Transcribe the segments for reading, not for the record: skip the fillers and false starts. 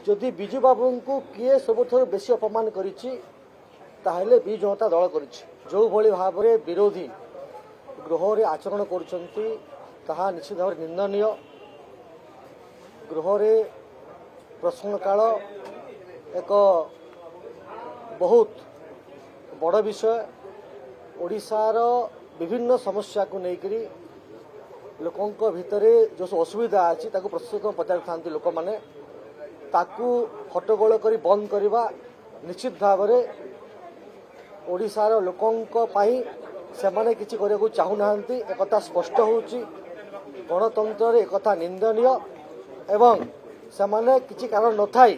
जदि बिजू बाबू को किए सबुठ बेसी अपमान करिछि ताहले बिजू जनता दल करिछि जो भली भाव में विरोधी गृह रे आचरण करुछंती ताहा निश्चित भाव निंदनीय। गृह रे प्रश्न काल एक बहुत बड़ विषय ओडिशार विभिन्न समस्या को लेकर लोकों भितरे जो असुविधा अच्छी प्रशासन पचारि था लोक मैंने हट्टगोल कर बंद करवा निश्चित भाव में ओडिशार लोकों से माने किसी करने को चाहूना एक स्पष्ट होची गणतंत्र एक निंदनीय एवं से माने किसी कारण न थाई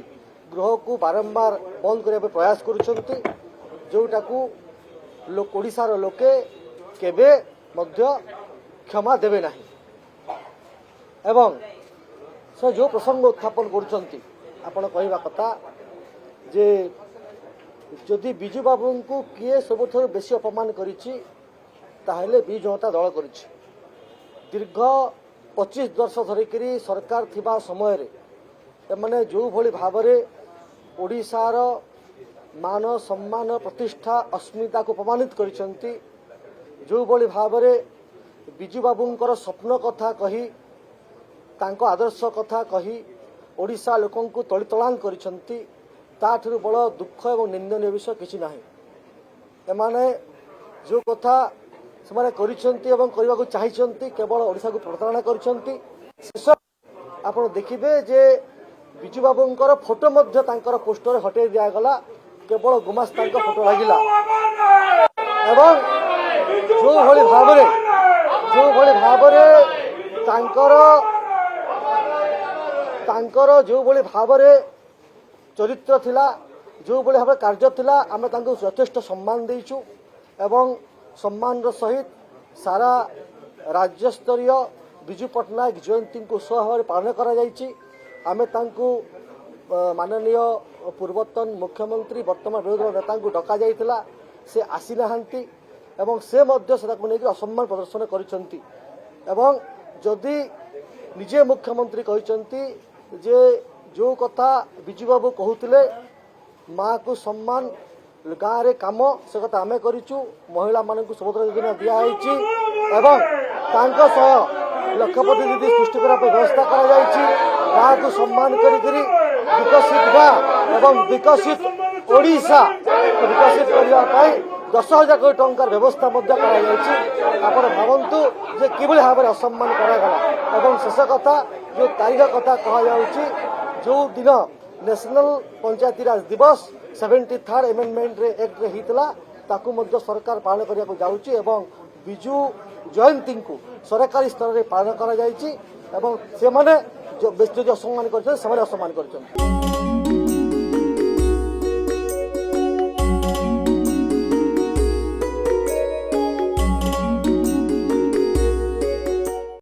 गृह को बारंबार बंद करने प्रयास करुछंती जोटा को ओडिशार लोके केबे मध्य क्षमा देवे नहीं एवं से जो प्रसंग उत्थापन करुछंती आपण कहवा कथा जे जदि बिजू बाबू को किए सबुठ बेसी अपमान करिछि ताहले बिजू जनता दल करिछि। दीर्घ 25 वर्ष धरिकी सरकार थिबा समय रे माने जो भली भाव में ओडिशार मान सम्मान प्रतिष्ठा अस्मिता को अपमानित करिसंती जो भली भाव में बिजू बाबूंकर स्वप्न कथा कही तांको आदर्श कथा कही ओडिशा लोकों को तलितलांग करिसंती ताठुर बड़ दुख एवं निंदनीय विषय किसी ना एमाने जो कथा से करिसंती एवं करने को चाहिए केवल ओडिशा को प्रताड़ना करिसंती। आपण देखिबे जे बिजू बाबूंकर फोटो मध्य तांकर पोस्टर हटे दियागला केवल गुमास्ता फोटो लगिला एवं जो भली भाव तांकर जो भली भाव चरित्र थिला जो भली भाव कार्य थिला आमे तांको यथेष्ट सम्मान देइछु एवं सम्मान सहित सारा राज्य स्तरीय बिजू पट्टनायक जयंती को भाव पालन करा जाइछि। आमे तांको माननीय पूर्वतन मुख्यमंत्री वर्तमान विरोधी नेता को डका जाइथिला से आसी नाहांती एवं से मध्य से लेकर असम्मान प्रदर्शन करिसंती एवं जदि निजे मुख्यमंत्री कहिसंती जे जो कथा बिजू बाबू कहूतिले माँ को सम्मान गाँव रे काम से कथा आमे करिचु महिला मान को सुभद्रा योजना दिखाई एवं तांको सह लक्षपति दीदी सृष्टि करने व्यवस्था करा जाइछि। गाँव को सम्मान करी विकसित गाँव एवं विकसित ओडिशा विकसित करने 10,000 कोटी टंकार व्यवस्था आपण भावंतु जे किभली भाव में असम्मान करागला एवं शेष कथा जो तारीख कथा कहुच्छी जो दिन नेशनल पंचायती राज दिवस 73rd एमेंडमेंट रे एक्ट रे हितला ताकू मध्य सरकार पालन करिया को जाउची एवं बिजू जयंती को सरकारी स्तर रे पालन करा जाइची एवं से माने जो असम्मान करछन से असम्मान करछन।